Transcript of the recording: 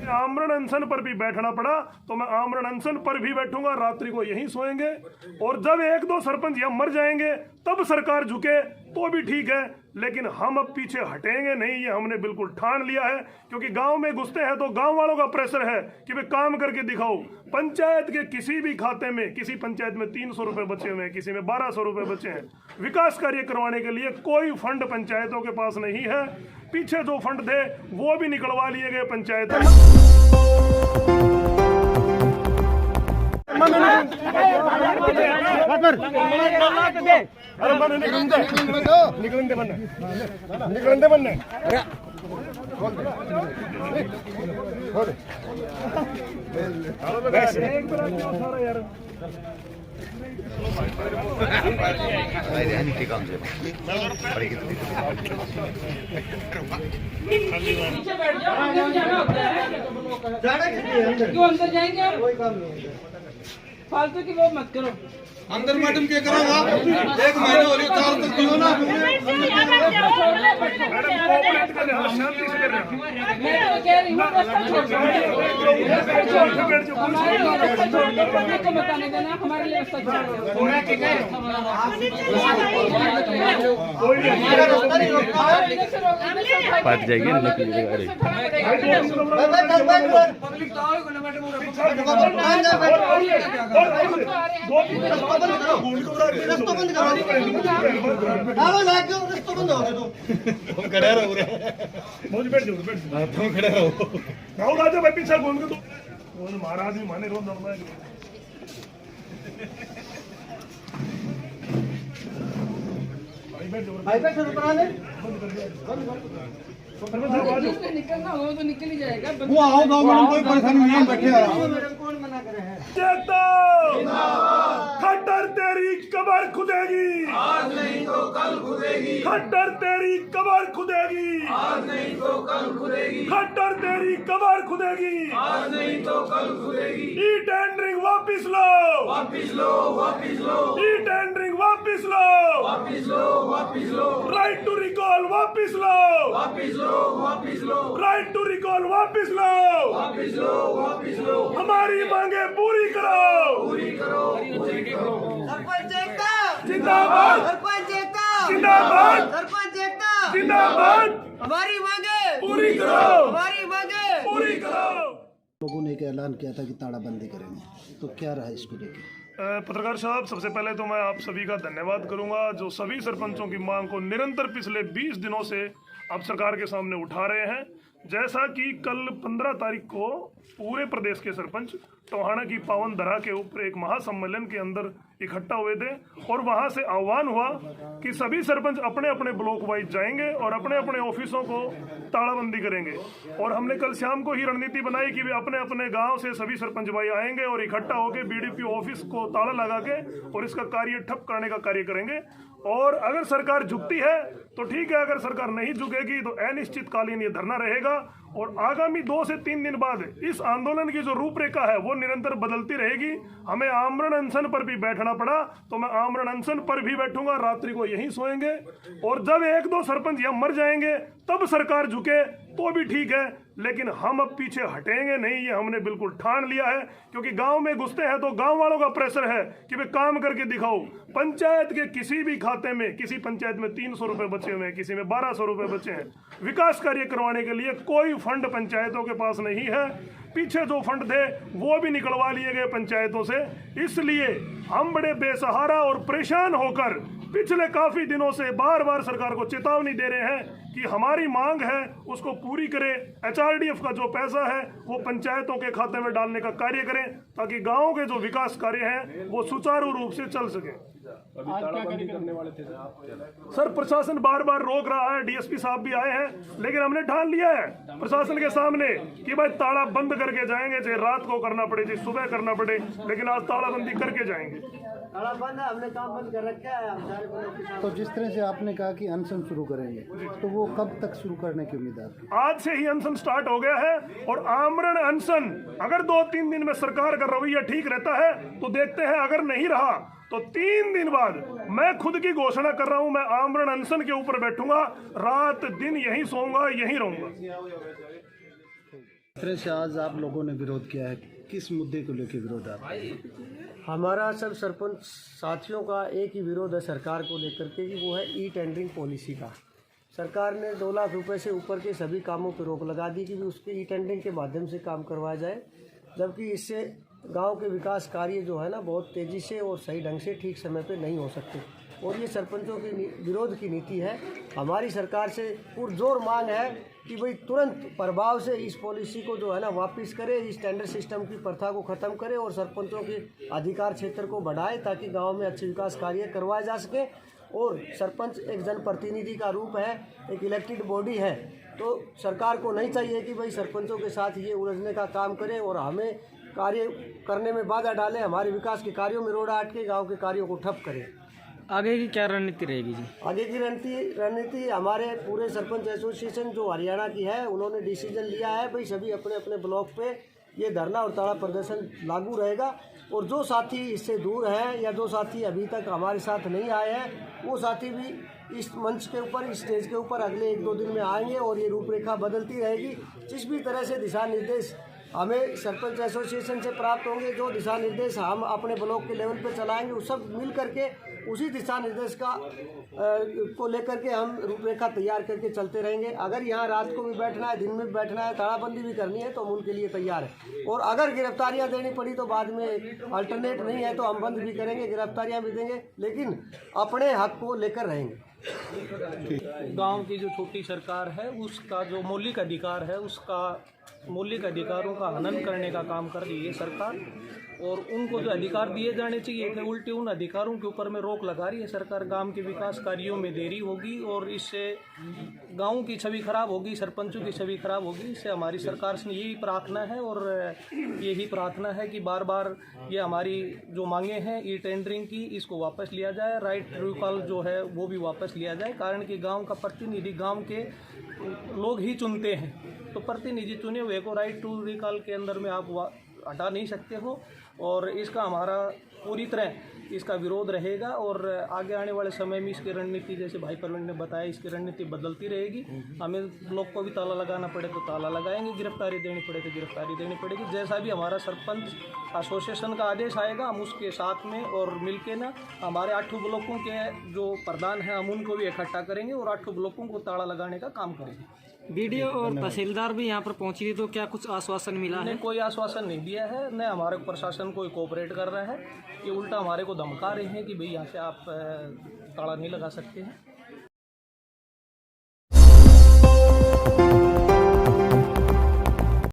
आमरण अनशन पर भी बैठना पड़ा तो मैं आमरण अनशन पर भी बैठूंगा, रात्रि को यहीं सोएंगे। और जब एक दो सरपंच यहाँ मर जाएंगे तब सरकार झुके तो भी ठीक है, लेकिन हम अब पीछे हटेंगे नहीं, ये हमने बिल्कुल ठान लिया है। क्योंकि गांव में घुसते हैं तो गांव वालों का प्रेशर है कि वे काम करके दिखाओ। पंचायत के किसी भी खाते में, किसी पंचायत में 300 रुपए बचे हुए हैं, किसी में 1200 रुपए बचे हैं। विकास कार्य करवाने के लिए कोई फंड पंचायतों के पास नहीं है। पीछे जो फंड थे वो भी निकलवा लिए गए पंचायत क्यों अंदर जाएंगे आप? फालतू की वो मत करो। अंदर मैडम क्या करेगा? एक महीना हो रही चार तक दियो ना। मैं तो कह रही हूँ रास्ता छोड़ दो, पब्लिक को बताने देना, हमारे लिए रास्ता छोड़ दो। पार्ट जाएगी राजा भाई पीछे घूम के तो महाराज भी माने रोज दौड़ना है। निकलना हो तो निकल ही जाएगा। वो आओ गाँव मैडम, कोई परेशानी नहीं है, बैठे कौन मना करे हैं? खट्टर तेरी कबर खुदेगी, आज नहीं तो कल खुदेगी। खट्टर तेरी कबर खुदेगी, आज नहीं तो कल खुदेगी। खट्टर तेरी कबर खुदेगी, आज नहीं तो कल खुदेगी। ई टेंडरिंग वापिस लो, वापिस लो, वापिस लो, ई टेंडरिंग वापिस लो, वापिस लो, वापिस लो, राइट टू रिकॉल वापिस लो, वापिस लो, वापिस लो, राइट टू रिकॉल वापिस लो, वापिस लो, वापिस लो, हमारी मांगे पूरी करो, पूरी करो, पूरी करो। सरपंच एकता जिंदाबाद, सरपंच एकता जिंदाबाद, सरपंच एकता जिंदाबाद, हमारी मांगे पूरी करो, हमारी मांगे पूरी करो। लोगों ने एक ऐलान किया था कि ताड़ाबंदी करेंगे, तो क्या रहा इसको लेकर? पत्रकार साहब, सबसे पहले तो मैं आप सभी का धन्यवाद करूंगा जो सभी सरपंचों की मांग को निरंतर पिछले 20 दिनों से आप सरकार के सामने उठा रहे हैं। जैसा कि कल 15 तारीख को पूरे प्रदेश के सरपंच टोहाना की पावन धरा के ऊपर एक महासम्मेलन के अंदर इकट्ठा हुए थे और वहां से आह्वान हुआ कि सभी सरपंच अपने अपने ब्लॉक वाइज जाएंगे और अपने अपने ऑफिसों को तालाबंदी करेंगे। और हमने कल शाम को ही रणनीति बनाई कि वे अपने अपने गांव से सभी सरपंच भाई आएंगे और इकट्ठा होकर बीडीपी ऑफिस को ताला लगा के और इसका कार्य ठप करने का कार्य करेंगे। और अगर सरकार झुकती है तो ठीक है, अगर सरकार नहीं झुकेगी तो अनिश्चितकालीन ये धरना रहेगा। और आगामी 2 से 3 दिन बाद इस आंदोलन की जो रूपरेखा है वो निरंतर बदलती रहेगी। हमें आमरण अनशन पर भी बैठना पड़ा तो मैं आमरण अनशन पर भी बैठूंगा, रात्रि को यहीं सोएंगे। और जब एक दो सरपंच यहाँ मर जाएंगे तब सरकार झुके तो भी ठीक है, लेकिन हम अब पीछे हटेंगे नहीं, ये हमने बिल्कुल ठान लिया है। क्योंकि गांव में घुसते हैं तो गांव वालों का प्रेशर है कि वे काम करके दिखाओ। पंचायत के किसी भी खाते में, किसी पंचायत में 300 रुपए बचे हुए हैं, किसी में 1200 रुपए बचे हैं। विकास कार्य करवाने के लिए कोई फंड पंचायतों के पास नहीं है। पीछे जो फंड थे वो भी निकलवा लिए गए पंचायतों से। इसलिए हम बड़े बेसहारा और परेशान होकर पिछले काफी दिनों से बार बार सरकार को चेतावनी दे रहे हैं कि हमारी मांग है उसको पूरी करें। एचआरडीएफ का जो पैसा है वो पंचायतों के खाते में डालने का कार्य करें ताकि गाँव के जो विकास कार्य हैं वो सुचारू रूप से चल सके। सर प्रशासन बार बार रोक रहा है, डीएसपी साहब भी आए हैं, लेकिन हमने ठान लिया है प्रशासन के सामने कि भाई ताला बंद करके जाएंगे, चाहे रात को करना पड़े चाहे सुबह करना पड़े, लेकिन आज तालाबंदी करके जाएंगे। ताला बंद है, हमने काम बंद कर रखा है। हम सारे बंदों के साथ। तो जिस तरह से आपने कहा कि अनशन शुरू करेंगे, तो वो कब तक शुरू करने की उम्मीद है आपकी? आज से ही अनशन स्टार्ट हो गया है और आमरण अनशन अगर 2-3 दिन में सरकार का रवैया ठीक रहता है तो देखते हैं, अगर नहीं रहा तो 3 दिन बाद मैं खुद की घोषणा कर रहा हूं, मैं आमरण अनशन के ऊपर बैठूंगा, रात दिन यहीं सोऊंगा, यहीं रहूंगा। जिस तरह से आज आप लोगों ने विरोध किया है, किस मुद्दे को लेकर विरोध है? हमारा सब सरपंच साथियों का एक ही विरोध है सरकार को लेकर के, कि वो है ई टेंडरिंग पॉलिसी का। सरकार ने 2 लाख रुपए से ऊपर के सभी कामों पर रोक लगा दी कि उसके ई टेंडरिंग के माध्यम से काम करवाया जाए, जबकि इससे गांव के विकास कार्य जो है ना बहुत तेज़ी से और सही ढंग से ठीक समय पे नहीं हो सकते, और ये सरपंचों की विरोध की नीति है। हमारी सरकार से पुरजोर मांग है कि भाई तुरंत प्रभाव से इस पॉलिसी को जो है ना वापस करे, इस टेंडर सिस्टम की प्रथा को ख़त्म करे और सरपंचों के अधिकार क्षेत्र को बढ़ाए, ताकि गांव में अच्छे विकास कार्य करवाए जा सके। और सरपंच एक जनप्रतिनिधि का रूप है, एक इलेक्टेड बॉडी है, तो सरकार को नहीं चाहिए कि भाई सरपंचों के साथ ये उलझने का काम करे और हमें कार्य करने में बाधा डाले, हमारे विकास के कार्यों में रोड़ा अटके, गांव के कार्यों को ठप करे। आगे की क्या रणनीति रहेगी जी? आगे की रणनीति हमारे पूरे सरपंच एसोसिएशन जो हरियाणा की है, उन्होंने डिसीजन लिया है भाई सभी अपने अपने ब्लॉक पे ये धरना और ताला प्रदर्शन लागू रहेगा, और जो साथी इससे दूर हैं या जो साथी अभी तक हमारे साथ नहीं आए हैं, वो साथी भी इस मंच के ऊपर, इस स्टेज के ऊपर अगले 1-2 दिन में आएंगे और ये रूपरेखा बदलती रहेगी। जिस भी तरह से दिशा निर्देश हमें सरपंच एसोसिएशन से प्राप्त होंगे, जो दिशा निर्देश हम अपने ब्लॉक के लेवल पे चलाएंगे, वो सब मिल करके उसी दिशा निर्देश को लेकर के हम रूपरेखा तैयार करके चलते रहेंगे। अगर यहाँ रात को भी बैठना है, दिन में भी बैठना है, तालाबंदी भी करनी है, तो हम उनके लिए तैयार हैं। और अगर गिरफ्तारियाँ देनी पड़ी तो बाद में अल्टरनेट नहीं है तो हम बंद भी करेंगे, गिरफ्तारियाँ भी देंगे, लेकिन अपने हक को लेकर रहेंगे। गांव की जो छोटी सरकार है उसका जो मौलिक अधिकार है, उसका मौलिक अधिकारों का हनन करने का काम कर रही है सरकार, और उनको जो अधिकार दिए जाने चाहिए थे उल्टे उन अधिकारों के ऊपर में रोक लगा रही है सरकार। गांव के विकास कार्यों में देरी होगी और इससे गांव की छवि खराब होगी, सरपंचों की छवि खराब होगी। इससे हमारी सरकार से यही प्रार्थना है और यही प्रार्थना है कि बार बार ये हमारी जो मांगे हैं ई टेंडरिंग की, इसको वापस लिया जाए, राइट टू रिकॉल जो है वो भी वापस लिया जाए। कारण कि गाँव का प्रतिनिधि गाँव के लोग ही चुनते हैं, तो प्रतिनिधि चुने हुए को राइट टू रिकॉल के अंदर में आप हटा नहीं सकते हो, और इसका हमारा पूरी तरह इसका विरोध रहेगा। और आगे आने वाले समय में इसकी रणनीति, जैसे भाई प्रवीण ने बताया, इसकी रणनीति बदलती रहेगी। हमें लोग को भी ताला लगाना पड़े तो ताला लगाएंगे, गिरफ्तारी देनी पड़े तो गिरफ्तारी देनी पड़ेगी। जैसा भी हमारा सरपंच एसोसिएशन का आदेश आएगा, हम उसके साथ में और मिलके ना हमारे 8 ब्लॉकों के जो प्रधान हैं हम उनको भी इकट्ठा करेंगे और 8 ब्लॉकों को ताला लगाने का काम करेंगे। बीडीओ और तहसीलदार भी यहाँ पर पहुँची थी, तो क्या कुछ आश्वासन मिला है? कोई आश्वासन नहीं दिया है, न हमारे प्रशासन कोई कोऑपरेट कर रहा है। ये उल्टा हमारे को धमका रहे हैं कि भाई यहाँ से आप ताला नहीं लगा सकते हैं।